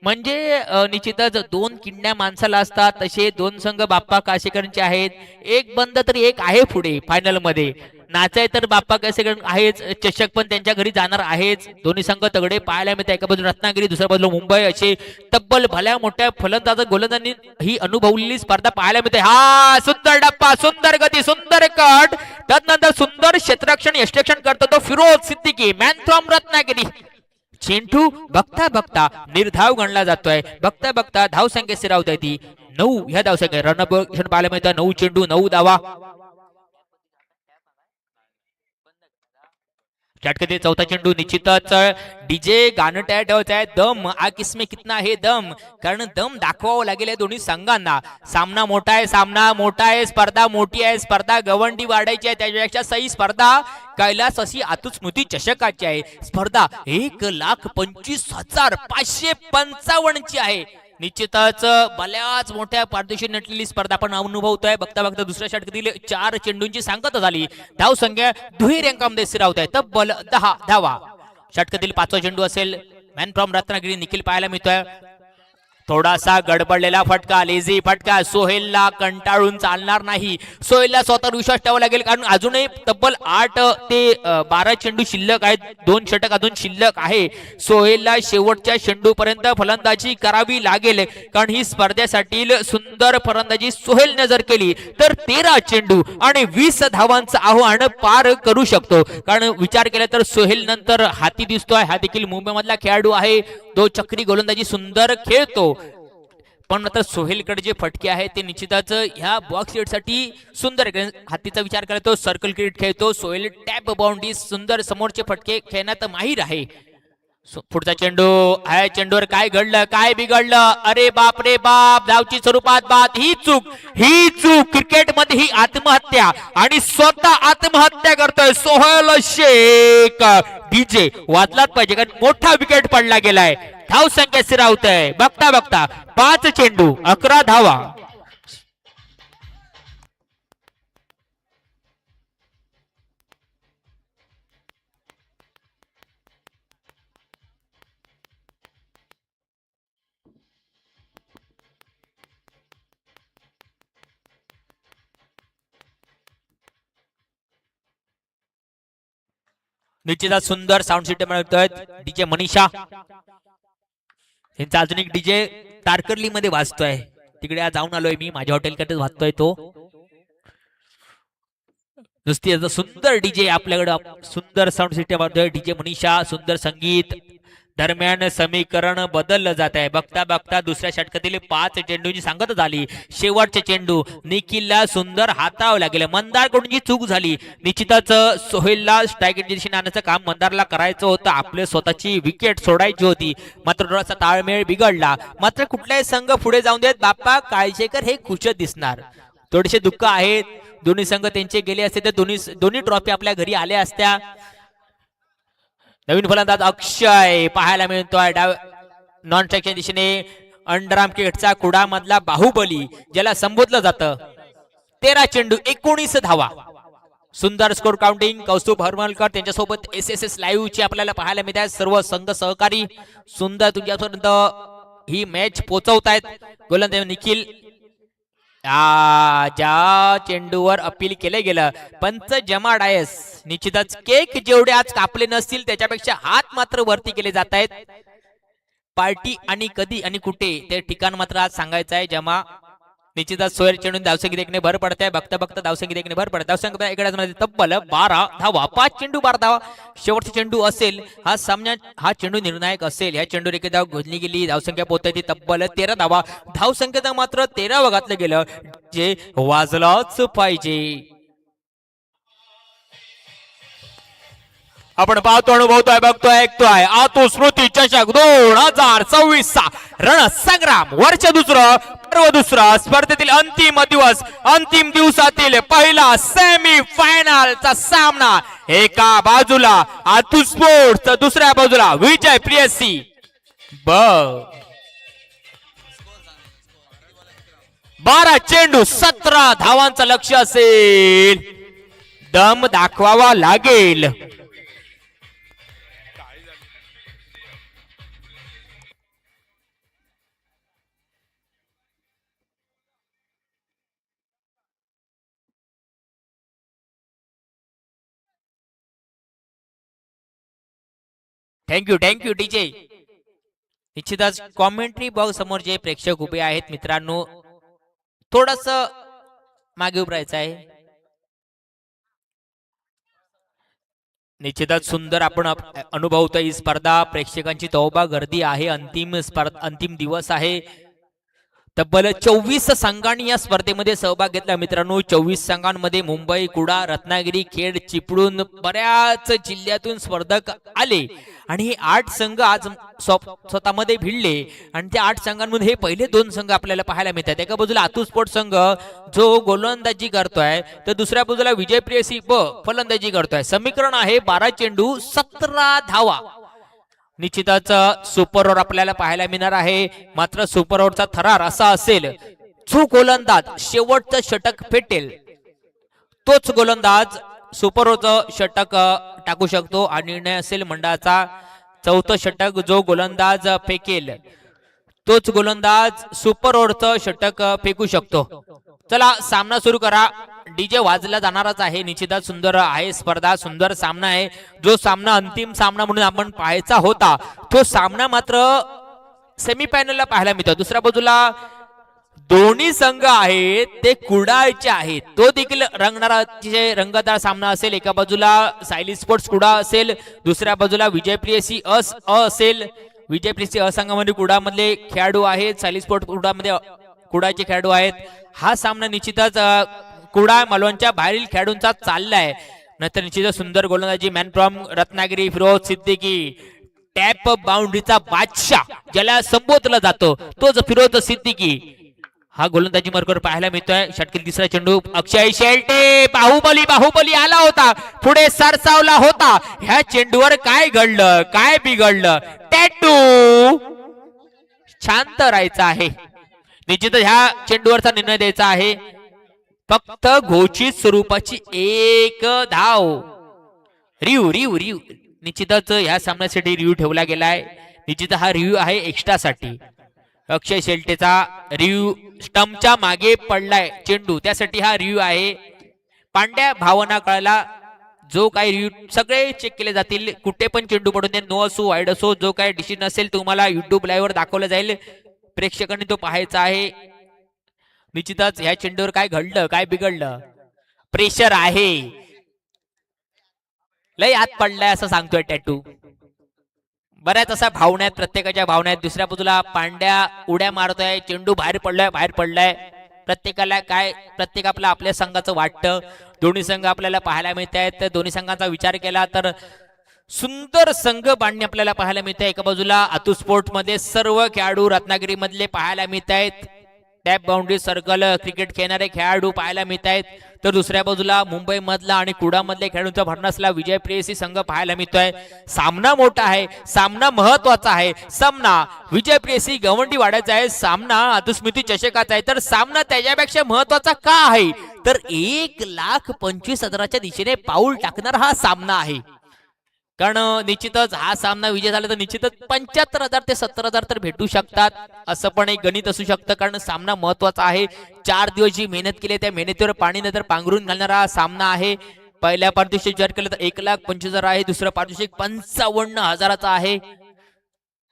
म्हणजे निश्चितच दोन किंड्या माणसाला असतात, तसे दोन संघ बाप्पा काळसेकरांचे आहेत. एक बंद तरी एक आहे पुढे फायनल मध्ये. नाचाय तर बाप्पा काळसेकर आहेच, चषक पण त्यांच्या घरी जाणार आहेच. दोन्ही संघ तगडे पाहायला मिळतात. एका बाजूला रत्नागिरी, दुसऱ्या बाजूला मुंबई, असे तब्बल भल्या मोठ्या फलंदाज गोलंदाजांनी ही अनुभवलेली स्पर्धा पाहायला मिळते. हा सुंदर डप्पा, सुंदर गती, सुंदर कट, त्यानंतर सुंदर क्षेत्ररक्षण यष्टरक्षण करतो तो फिरोज सिद्दीकी, मॅन फ्रॉम रत्नागिरी. चेंडू बघता बघता निर्धाव गणला जातोय. बघता बघता धावसंख्या स्थिरावत आहे ती 9. ह्या धावसंख्या रनअप पाहायला मिळतं. 9 चेंडू 9 धावा. चटकते चौथा चेंडू. निश्चितच डीजे गाणं तयार ठेवायचं आहे. दम आ किसमे कितना है दम, कारण दम दाखवावं लागेल दोन्ही संघांना. सामना मोठा आहे, सामना मोठा आहे, स्पर्धा मोठी आहे, स्पर्धा गवंडी वाढायची आहे. त्याच्यापेक्षा सही स्पर्धा कैलास अशी आतू स्मृती चषकाची आहे. स्पर्धा 1,25,555 ची आहे. निश्चितच बऱ्याच मोठ्या पारदर्शी नटलेली स्पर्धा आपण अनुभवतोय. बघता बघता दुसऱ्या षटकातील 4 चेंडूंची सांगता झाली. धाव संख्या दुहेरी अंकामध्ये स्थिरावत आहे, तब्बल 10 धावा. षटकातील 5वा चेंडू असेल. मॅन फ्रॉम रत्नागिरी निखिल पाहायला मिळतोय. थोडासा गडबडलेला फटका, लेझी फटका. सोहेलला कंटाळून चालणार नाही. सोहेलला स्वतःवर विश्वास ठेवावा लागेल, कारण अजूनही तब्बल 8 ते 12 चेंडू शिल्लक आहेत. 2 षटक अजून शिल्लक आहे. सोहेलला शेवटच्या चेंडू पर्यंत फलंदाजी करावी लागेल, कारण ही स्पर्धेसाठी सुंदर फलंदाजी सोहेलने जर केली तर 13 चेंडू आणि 20 धावांचं आव्हान पार करू शकतो. कारण विचार केला तर सोहेल नंतर हाती दिसतोय. हा देखील मुंबई मधला खेळाडू आहे. 2 चक्री गोलंदाजी सुंदर खेळतो, पण आता सोहेलकडे जे फटके आहेत ते निश्चितच ह्या बॉक्स साठी सुंदर. हातीचा विचार करतो, सर्कल क्रिकेट खेळतो सोहेल. टॅप बाउंड्री, सुंदर समोरचे फटके खेळण्यात माहीर आहे. पुढचा चेंडू आहे. चेंडूवर काय घडलं, काय बिघडलं, अरे बाप रे बाप. धावची स्वरूपात बाद. ही चूक क्रिकेट मध्ये ही आत्महत्या, आणि स्वतः आत्महत्या करतोय सोहेल शेख. डीजे वाचलाच पाहिजे, कारण मोठा विकेट पडला गेलाय. धाव संख्या स्थिरावत आहे. बघता बघता 5 चेंडू 11 धावा. निश्चितच सुंदर साऊंड सिस्टम मिळतोय. डीजे मनीषा यांचा अजून एक डीजे तारकर्ली मध्ये वाजतोय. तिकडे आज जाऊन आलोय मी, माझ्या हॉटेलकडे वाजतोय तो. नुसती सुंदर डीजे आपल्याकडे, सुंदर साऊंड सिस्टम डीजे मनीषा, सुंदर संगीत. दरम्यान समीकरण बदललं जात आहे. बघता बघता दुसऱ्या षटकातील 5 चेंडूंची सांगता झाली. शेवटचे चेंडू निखिलला सुंदर हाताळावं लागेल. मंदारकडून जी चूक झाली, निश्चितच सोहेलला स्ट्राईक दिशेने आणण्याचं काम मंदारला करायचं होतं. आपले स्वतःची विकेट सोडायची होती, मात्र थोडासा ताळमेळ बिघडला. मात्र कुठलाही संघ पुढे जाऊन देत बाप्पा काळजेकर हे खुश दिसणार. थोडेसे दुःख आहेत, दोन्ही संघ त्यांचे गेले असते तर दोन्ही ट्रॉफी आपल्या घरी आल्या असत्या. नवीन फलंदाज अक्षय पाहायला मिळतोय नॉन स्ट्राईकच्या दिशेने. अंडरआर्म क्रिकेटचा कुडा मधला बाहुबली ज्याला संबोधलं जातं. 13 चेंडू 19 धावा. सुंदर स्कोर काउंटिंग. कौस्तुभ हरमलकर त्यांच्यासोबत SSS लाईव्ह ची आपल्याला पाहायला मिळत आहे. सर्व संघ सहकारी सुंदर तुमच्यापर्यंत ही मॅच पोहोचवतायत. गोलंदाज निखिल ज्या चेंडूवर अपील केलं गेलं पंच जमा डायस निश्चितच केक जेवढे आज कापले नसतील त्याच्यापेक्षा हात मात्र वरती केले जात आहेत. पार्टी आणि कधी आणि कुठे ते ठिकाण मात्र आज सांगायचं आहे. जमा निश्चितच सोयर चेंडून धावसंख्या देखणे भर पडते. बघता बघता धावसंख्या देखणे भर पडते. धावसंख्या एका तब्बल 12 धावा. 5 चेंडू 12 धावा. शेवटचा चेंडू असेल हा सामना, हा चेंडू निर्णायक असेल. ह्या चेंडूवर एक धाव घोषली गेली. धावसंख्या पोहोचते तब्बल 13 धावा. धावसंख्येचं मात्र 13 घातलं गेलं जे वाजलाच पाहिजे. आपण पाहतो, अनुभवतोय, बघतोय, ऐकतोय. आतू स्मृती चषक 2026 चा रणसंग्राम वर्ष दुसरं स्पर्धेतील अंतिम दिवस, अंतिम दिवसातील पहिला सेमी फायनलचा सामना. एका बाजूला आतू स्पोर्ट्स तर दुसऱ्या बाजूला विजय प्रियसी. 12 चेंडू 17 धावांचं लक्ष असेल. दम दाखवावा लागेल. Thank you DJ. निश्चितच कॉमेंट्री बॉक्स समोर जे प्रेक्षक उभे आहेत मित्रांनो, थोडस मागे उभं राहायचं आहे. निश्चितच सुंदर आपण अनुभवतोय ही स्पर्धा. प्रेक्षकांची तौबा गर्दी आहे. अंतिम दिवस आहे. तब्बल 24 संघांनी या स्पर्धेमध्ये सहभाग घेतला मित्रांनो. 24 संघांमध्ये मुंबई, कुडा, रत्नागिरी, खेड, चिपळूण बऱ्याच जिल्ह्यातून स्पर्धक आले आणि हे 8 संघ आज स्वतःमध्ये भिडले. आणि त्या 8 संघांमध्ये हे पहिले 2 संघ आपल्याला पाहायला मिळतात. एका बाजूला आतू स्पोर्ट्स संघ जो गोलंदाजी करतोय तर दुसऱ्या बाजूला विजय प्रियसी फलंदाजी करतोय. समीकरण आहे 12 चेंडू 17 धावा. निश्चितच सुपर ओव्हर आपल्याला पाहायला मिळणार आहे. मात्र सुपर ओव्हरचा थरार असा असेल, जो गोलंदाज शेवटचं षटक फेटेल तोच गोलंदाज सुपर ओव्हरचं षटक टाकू शकतो. आणि निर्णय असेल मंडळाचा. चौथं षटक जो गोलंदाज फेकेल तोच गोलंदाज सुपर ओव्हरचं षटक फेकू शकतो. चला सामना सुरू करा. डीजे वाजला जाणारच आहे. निश्चितच सुंदर आहे स्पर्धा. सुंदर सामना आहे. जो सामना अंतिम सामना म्हणून आपण पाहायचा होता तो सामना मात्र सेमीफायनलला पाहायला मिळतो. दुसऱ्या बाजूला दोन्ही संघ आहेत ते कुडाळचे आहेत. तो देखील रंगणारा अतिशय रंगतदार सामना असेल. एका बाजूला सायली स्पोर्ट्स कुडा असेल, दुसऱ्या बाजूला विजय प्रियसी असेल. विजय प्रियसी संघामध्ये कुडा मधले खेळाडू आहेत, सायली स्पोर्ट्स कुडामध्ये कुडाचे खेळाडू आहेत. हा सामना निश्चितच कुडा मालवणच्या बाहेरील खेळाडूंचा चाललाय. नंतर निश्चितच सुंदर गोलंदाजी man from Ratnagiri Firoz Siddiqui. Tap बाउंड्रीचा बादशाह ज्याला संबोधला जातो तोच फिरोज सिद्दीकी. हा गोलंदाजी मार्गावर पाहायला मिळतोय. षटकील तिसरा चेंडू अक्षय शेल्टे. बाहुबली आला होता, पुढे सरसावला होता. ह्या चेंडूवर काय घडलं, काय बिघडलं? टॅटू शांत राहायचं आहे. निश्चितच ह्या चेंडूवरचा निर्णय द्यायचा आहे. फक्त घोषित स्वरूपाची एक धाव. रिव्यू निश्चितच ह्या सामन्यासाठी रिव्यू ठेवला गेलाय. निश्चित हा रिव्यू आहे एक्स्ट्रा साठी. अक्षय शेल्टेचा रिव्यू स्टंपच्या मागे पडलाय चेंडू, त्यासाठी हा रिव्यू आहे. पांड्या भावना कळला. जो काही रिव्यू सगळे चेक केले जातील. कुठे पण चेंडू पडून दे, नो असो वाईड असो, जो काही डिसिजन असेल तुम्हाला युट्यूब लाईव्ह वर दाखवलं जाईल. प्रेक्षकांनी तो पाहायचा आहे. निश्चितच ह्या चेंडूवर काय घडलं, काय बिघडलं? प्रेशर आहे, लय आत पडलाय असं सांगतोय टॅटू. बऱ्याच असा भावना आहेत, प्रत्येकाच्या भावना आहेत. दुसऱ्या बाजूला पांड्या उड्या मारतोय, चेंडू बाहेर पडलाय. प्रत्येकाला काय, प्रत्येक आपल्या संघाचं वाटतं. दोन्ही संघ आपल्याला पाहायला मिळत आहेत. दोन्ही संघाचा विचार केला तर सुंदर संघ बांधणी आपल्याला पाहायला मिळते. एका बाजूला आतू स्पोर्ट मध्ये सर्व खेळाडू रत्नागिरी मधले पाहायला मिळत आहेत. टॅप बाउंड्री सर्कल क्रिकेट खेळणारे खेळाडू पाहायला मिळत आहेत. तर दुसऱ्या बाजूला मुंबई मधला आणि कुडा मधल्या खेळाडूंचा भरणासला विजय प्रेयसी संघ पाहायला मिळतोय. सामना मोठा आहे, सामना महत्वाचा आहे. सामना विजय प्रेयसी गवंडी वाढायचा आहे, सामना आतुस्मृती चषकाचा आहे. तर सामना त्याच्यापेक्षा महत्वाचा का आहे, तर 1,25,000च्या दिशेने पाऊल टाकणारा हा सामना आहे. कारण निश्चितच हा सामना विजय झाला तर निश्चितच 75,000 ते 70,000 तर भेटू शकतात, असं पण एक गणित असू शकतं. कारण सामना महत्वाचा आहे. 4 दिवस जी मेहनत केली त्या मेहनतीवर पाणी नंतर पांघरून घालणारा हा सामना आहे. पहिल्या पारितोषिक विचार केला तर 1,25,000 आहे, दुसरं पारितोषिक 55,000चा आहे.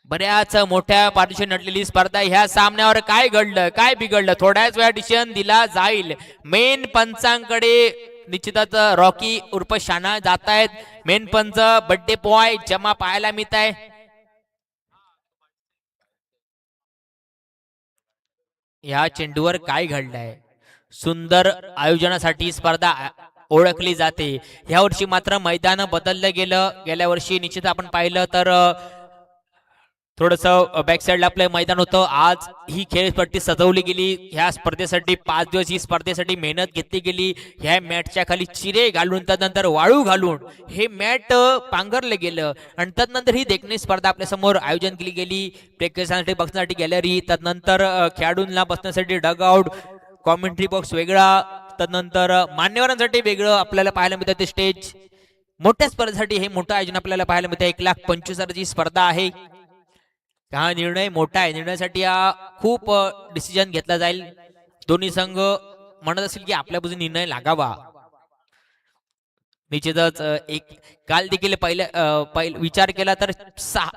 बऱ्याच मोठ्या पारितोषिक नटलेली स्पर्धा. ह्या सामन्यावर काय घडलं, काय बिघडलं, थोड्याच वेळा डिसिजन दिला जाईल. मेन पंचांकडे निश्चितच रॉकी उर्फ शाना जात आहेत. मेन पंच बर्थडे बॉय जमा पाहायला मिळत आहे. या चेंडूवर काय घडलंय, सुंदर आयोजनासाठी स्पर्धा ओळखली जाते. ह्या वर्षी मात्र मैदान बदललं गेलं. गेल्या वर्षी निश्चित आपण पाहिलं तर थोडस बॅक साइडला आपलं मैदान होतं. आज ही खेळपट्टी सजवली गेली. ह्या स्पर्धेसाठी 5 दिवस ही स्पर्धेसाठी मेहनत घेतली गेली. ह्या मॅटच्या खाली चिरे घालून त्यानंतर वाळू घालून हे मॅट पांघरलं गेलं आणि त्यानंतर ही देखणी स्पर्धा आपल्या समोर आयोजन केली गेली. प्रेक्षकांसाठी बसण्यासाठी गॅलरी, त्यानंतर खेळाडूंना बसण्यासाठी डगआउट, कॉमेंट्री बॉक्स वेगळा, त्यानंतर मान्यवरांसाठी वेगळं आपल्याला पाहायला मिळतं ते स्टेज. मोठ्या स्पर्धेसाठी हे मोठं आयोजन आपल्याला पाहायला मिळतं. 1,25,000ची स्पर्धा आहे. हा निर्णय मोठा आहे. निर्णयासाठी हा खूप डिसिजन घेतला जाईल. दोन्ही संघ म्हणत असतील की आपल्या बाजूने निर्णय लागावा. निश्चितच एक काल देखील पहिल्या विचार केला तर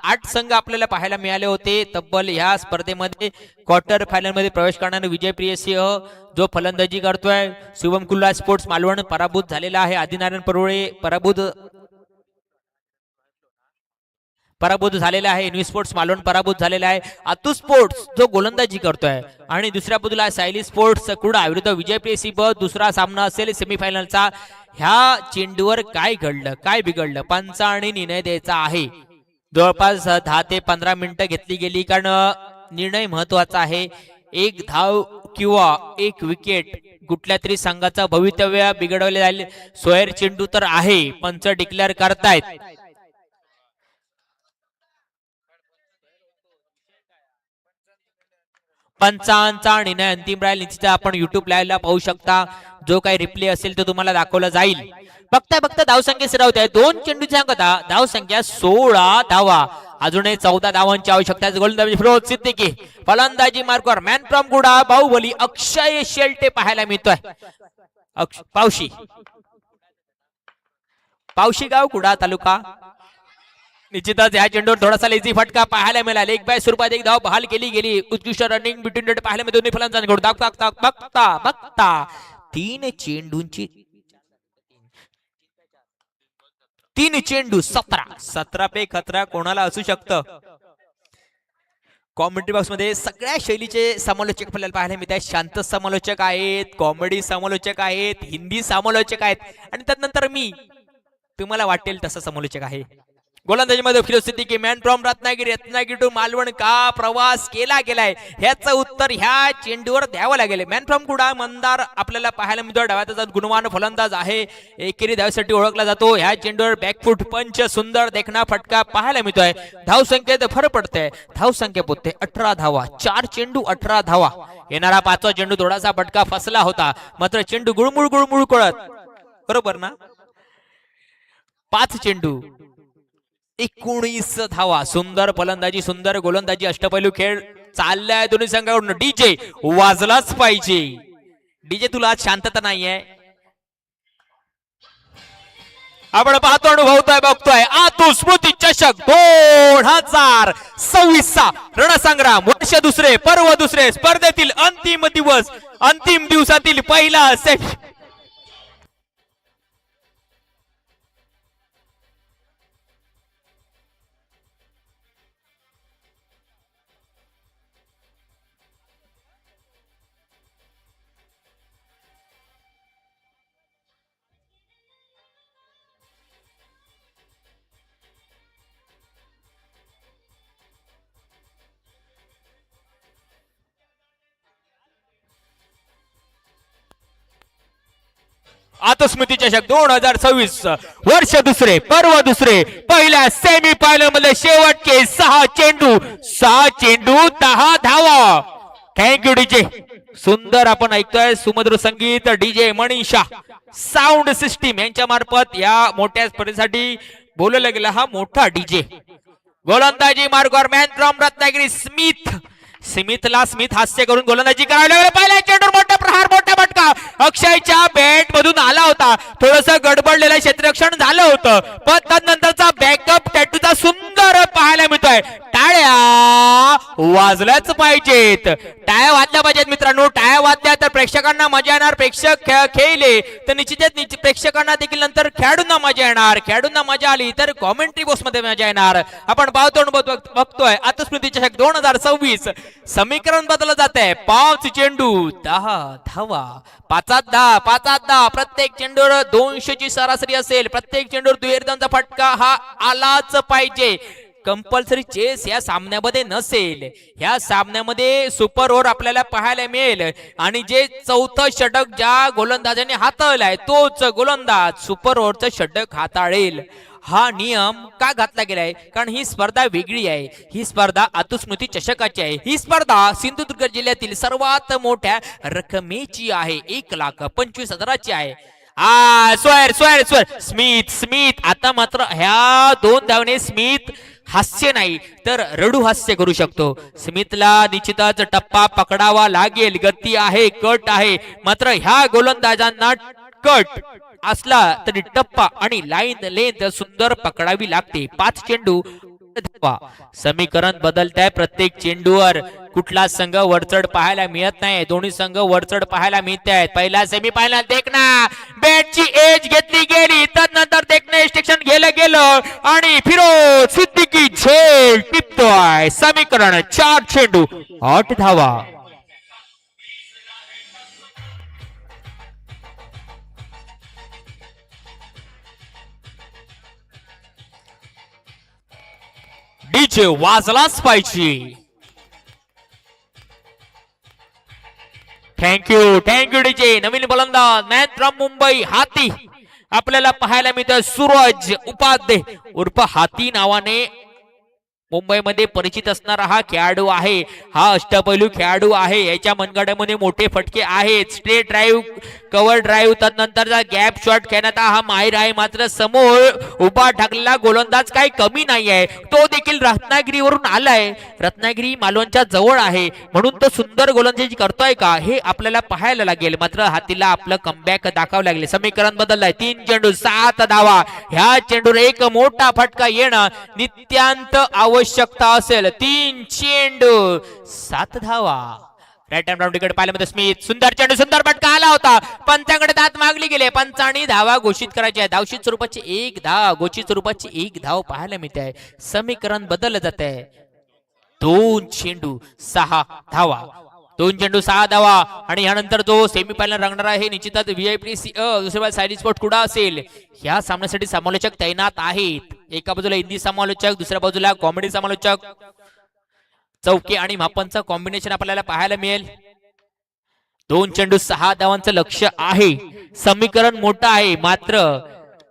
8 संघ आपल्याला पाहायला मिळाले होते. तब्बल ह्या स्पर्धेमध्ये क्वार्टर फायनल मध्ये प्रवेश करणारे विजय प्रियसिंह जो फलंदाजी करतोय. शुभम कुल्ला स्पोर्ट्स मालवण पराभूत झालेला आहे. आदिनारायण परुळे पराभूत झालेला आहे. इन्व्ही स्पोर्ट्स मालवण पराभूत झालेला आहे. आतू स्पोर्ट्स जो गोलंदाजी करतोय आणि दुसऱ्या बाजूला सायली स्पोर्ट्स कुडा विरुद्ध विजय प्रेयसी ब. दुसरा सामना असेल सेमीफायनलचा. ह्या चेंडूवर काय घडलं, काय बिघडलं, पंचांनी निर्णय द्यायचा आहे. जवळपास 10 ते 15 मिनिटं घेतली गेली. कारण निर्णय महत्वाचा आहे. एक धाव किंवा एक विकेट कुठल्या तरी संघाचं भवितव्य बिघडवले जाईल. सोयर चेंडू तर आहे, पंच डिक्लेअर करतायत. पंचांचा निर्णय अंतिम राहील. निश्चित आपण युट्यूब लाईव्ह ला पाहू शकता. जो काही रिप्ले असेल तो तुम्हाला दाखवला जाईल. बघता धावसंख्या स्थिरावत आहे. 2 चेंडूची सांगता धावसंख्या 16 धावा. अजूनही 14 धावांची आवश्यकता आहे. गोलंदाजी फिरोज सिद्दीकी, फलंदाजी मार्कवर मॅन फ्रॉम गुडा बाहुबली अक्षय शेल्टे पाहायला मिळतोय. पावशी गाव कुडा तालुका. निश्चितच या चेंडूवर थोडासा लेझी फटका पाहायला मिळाला. 1 बाय स्वरूपात एक धाव बहाल केली गेली. उत्कृष्ट रनिंग बिटवीन डेट पाहायला मिळते दोन्ही फलंदाजांकडून. बघता 3 चेंडूंची 3 चेंडू 17 पे खतरा कोणाला असू शकतं. कॉमेंट्री बॉक्स मध्ये सगळ्या शैलीचे समालोचक आपल्याला पाहायला मिळतात. शांत समालोचक आहेत, कॉमेडी समालोचक आहेत, हिंदी समालोचक आहेत आणि त्यानंतर मी तुम्हाला वाटेल तसं समालोचक आहे. गोलंदाजी मध्ये Firoz Siddiqui, man from Ratnagiri to Malvan का प्रवास केला गेलाय, ह्याचं उत्तर ह्या चेंडूवर द्यावं लागेल. मॅन फ्रॉम कुडा मंदार आपल्याला पाहायला मिळतो. डाव्याचा गुणवान फलंदाज आहे. एकेरी धावसाठी ओळखला जातो. ह्या चेंडूवर बॅकफुट पंच सुंदर देखना फटका पाहायला मिळतोय. धाव संख्येत फरक पडते. धाव संख्या पोहोचते 18 धावा. 4 चेंडू 18 धावा. येणारा 5वा चेंडू थोडासा फटका फसला होता, मात्र चेंडू गुळमुळ कळत बरोबर ना. 5 चेंडू 19 धावा. सुंदर फलंदाजी, सुंदर गोलंदाजी, अष्टपैलू खेळ चाललाय दोन्ही संघाकडून. डीजे वाजलाच पाहिजे. डीजे तुला आज शांतता नाहीये. आपण पाहतो, अनुभवतोय, बघतोय. आतू स्मृती चषक 2026 रणसंग्राम वर्ष दुसरे, पर्व दुसरे, स्पर्धेतील अंतिम दिवस, अंतिम दिवसातील पहिला सेट. आता स्मृती चषक 2026 वर्ष दुसरे पर्व दुसरे पहिल्या सेमी फायनल मध्ये शेवटचे 6 चेंडू 10 धावा. Thank you DJ. सुंदर आपण ऐकतोय सुमधुर संगीत डीजे मनीषा साऊंड सिस्टीम यांच्या मार्फत या मोठ्या स्पर्धेसाठी बोलवला गेला हा मोठा डीजे. गोलंदाजी मार्गावर मॅन फ्रॉम रत्नागिरी स्मिथ हास्य करून गोलंदाजी करायला लागले. पहिल्या चेंडूवर मोठा प्रहार मोठा फटका अक्षयच्या बॅट मधून आला होता. थोडस गडबडलेलं क्षेत्ररक्षण झालं होतं पण त्यानंतरचा बॅकअप टॅटूचा सुंदर पाहायला मिळतोय. टाळ्या वाजल्याच पाहिजेत. टाळ्या वाजल्या पाहिजेत मित्रांनो. टाळ्या वाजल्या तर प्रेक्षकांना मजा येणार. प्रेक्षक खेळले तर निश्चितच प्रेक्षकांना देखील नंतर खेळाडूंना मजा येणार. खेळाडूंना मजा आली तर कॉमेंट्री बॉक्स मध्ये मजा येणार. आपण बघतोय आता स्मृती चषक 2026 समीकरण बदललं जात आहे. 5 चेंडू 10 धावा. 5-10 प्रत्येक चेंडूवर 200 ची सरासरी असेल. प्रत्येक चेंडूवर 2 रनांचा फटका हा आलाच पाहिजे. कंपल्सरी चेस या सामन्यामध्ये नसेल. ह्या सामन्यामध्ये सुपर ओव्हर आपल्याला पाहायला मिळेल आणि जे चौथं षटक ज्या गोलंदाजाने हाताळलाय तोच गोलंदाज सुपर ओव्हरचं षटक हाताळेल. हा नियम का घातला गेलाय कारण ही स्पर्धा वेगळी आहे. ही स्पर्धा आतुस्मृती चषकाची आहे. ही स्पर्धा सिंधुदुर्ग जिल्ह्यातील सर्वात मोठ्या रकमेची आहे. 1,25,000ची आहे. स्मिथ आता मात्र ह्या 2 धावने स्मिथ हास्य नाही तर रडू हास्य करू शकतो. स्मिथला निश्चितच टप्पा पकडावा लागेल. गती आहे कट आहे मात्र ह्या गोलंदाजांना कट असला तरी टप्पा आणि लाईन लेंथ सुंदर पकडावी लागते. 5 चेंडू समीकरण बदलत आहे. प्रत्येक चेंडूवर कुठला संघ वरचढ पाहायला मिळत नाही. दोन्ही संघ वरचढ पाहायला मिळत आहेत. पहिला सेमी फायनल देखना बॅटची एज घेतली गेली त्यानंतर देखणे स्टेशन गेलं आणि फिरोज सिद्दीकी झेल टिपतोय. समीकरण 4 चेंडू 8 धावा. डीजे वाजलाच पाहिजे. Thank you DJ. नवीन गोलंदाज मॅन फ्रॉम मुंबई हाती आपल्याला पाहायला मिळतं. सूरज उपाध्याय उर्फ हाती नावाने मुंबईमध्ये परिचित असणारा हा खेळाडू आहे. हा अष्टपैलू खेळाडू आहे. याच्या मनगड्यामध्ये मोठे फटके आहेत. स्ट्रेट ड्राईव्ह कव्हर ड्राईव्ह त्यानंतरचा गॅप शॉट खेळण्यात हा माहिर आहे. मात्र समोर उभा ठाकलेला गोलंदाज काही कमी नाही आहे. तो देखील रत्नागिरीवरून आलाय. रत्नागिरी मालवणच्या जवळ आहे म्हणून तो सुंदर गोलंदाजी करतोय का हे आपल्याला पाहायला लागेल. मात्र हातीला आपलं कमबॅक दाखवावं लागले. समीकरण बदललंय. 3 चेंडू 7 धावा. ह्या चेंडूवर एक मोठा फटका येणं नित्यांत आवश्यकता असेल. 3 चेंडू 7 धावा. राईट हँड राऊंड विकेट पाहिल्यामध्ये स्मिथ सुंदर चेंडू सुंदर फटका आला होता. पंचांकडे दात मागली गेले. पंचांनी धावा घोषित करायची आहे. धावशीत स्वरूपाची 1 धाव घोषित स्वरूपाची 1 धाव पाहायला मिळते आहे. समीकरण बदललं जात आहे. 2 चेंडू 6 धावा. 2 चेंडू 6 धावा आणि यानंतर जो सेमी फायनल रंगणार आहे निश्चितच VIPC दुसऱ्या सायली स्पोर्ट कुडा असेल. या सामन्यासाठी समालोचक तैनात आहेत. एका बाजूला हिंदी समालोचक दुसऱ्या बाजूला कॉमेडी समालोचक. चौके आणि मापनचं कॉम्बिनेशन आपल्याला पाहायला मिळेल. 2 चेंडू 6 धावांचं लक्ष आहे. समीकरण मोठं आहे मात्र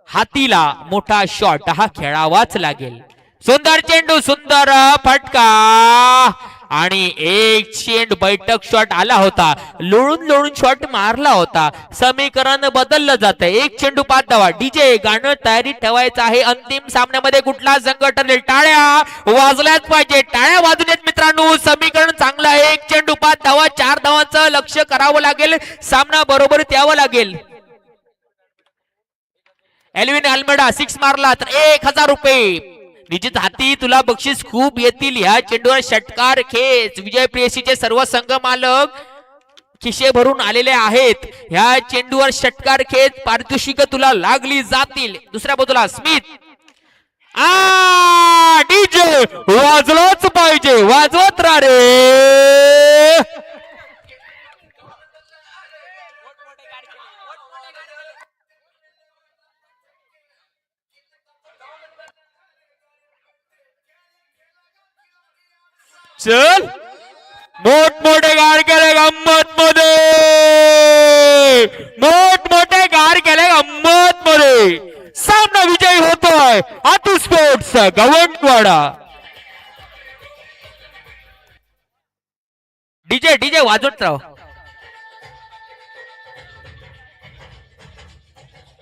हातीला मोठा शॉट हा खेळावाच लागेल. सुंदर चेंडू सुंदर फटका आणि 1 चेंडू बैठक शॉट आला होता. लोळून शॉट मारला होता. समीकरण बदललं जात आहे. 1 चेंडू 5 धावा. डीजे गाणं तयारीत ठेवायचं आहे. अंतिम सामन्यामध्ये कुठला संघ ठरेल. टाळ्या वाजल्याच पाहिजे. टाळ्या वाजून येत मित्रांनो. समीकरण चांगलं आहे. 1 चेंडू 5 धावा. 4 धावांचं लक्ष करावं लागेल. सामना बरोबरीत यावं लागेल. एल्विन अल्मेडा 6 मारला तर 1000 रुपये. निश्चित हाती तुला बक्षीस खूप येतील. ह्या चेंडूवर षटकार खेच. विजय प्रेयसीचे सर्व संघ मालक खिशे भरून आलेले आहेत. ह्या चेंडूवर षटकार खेच पारितोषिक तुला लागली जातील. दुसऱ्या बाजूला स्मिथ डीजे वाजलाच पाहिजे. वाजवत राहा रे. चल मोठमोठे गार केले गंमत मध्ये. मोठमोठे गार केले गवंडवाडा. डीजे डीजे वाजवत राव.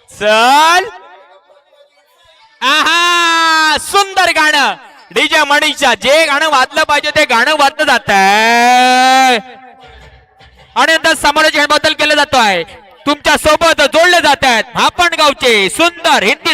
चल. आहा सुंदर गाणं डीजे मनीषा. जे गाणं वाजलं पाहिजे ते गाणं वाजलं जात आहे आणि नंतर समोरच्या खेळाबद्दल केलं जात आहे. तुमच्या सोबत जोडले जात आहेत आपण गावचे सुंदर हिंदी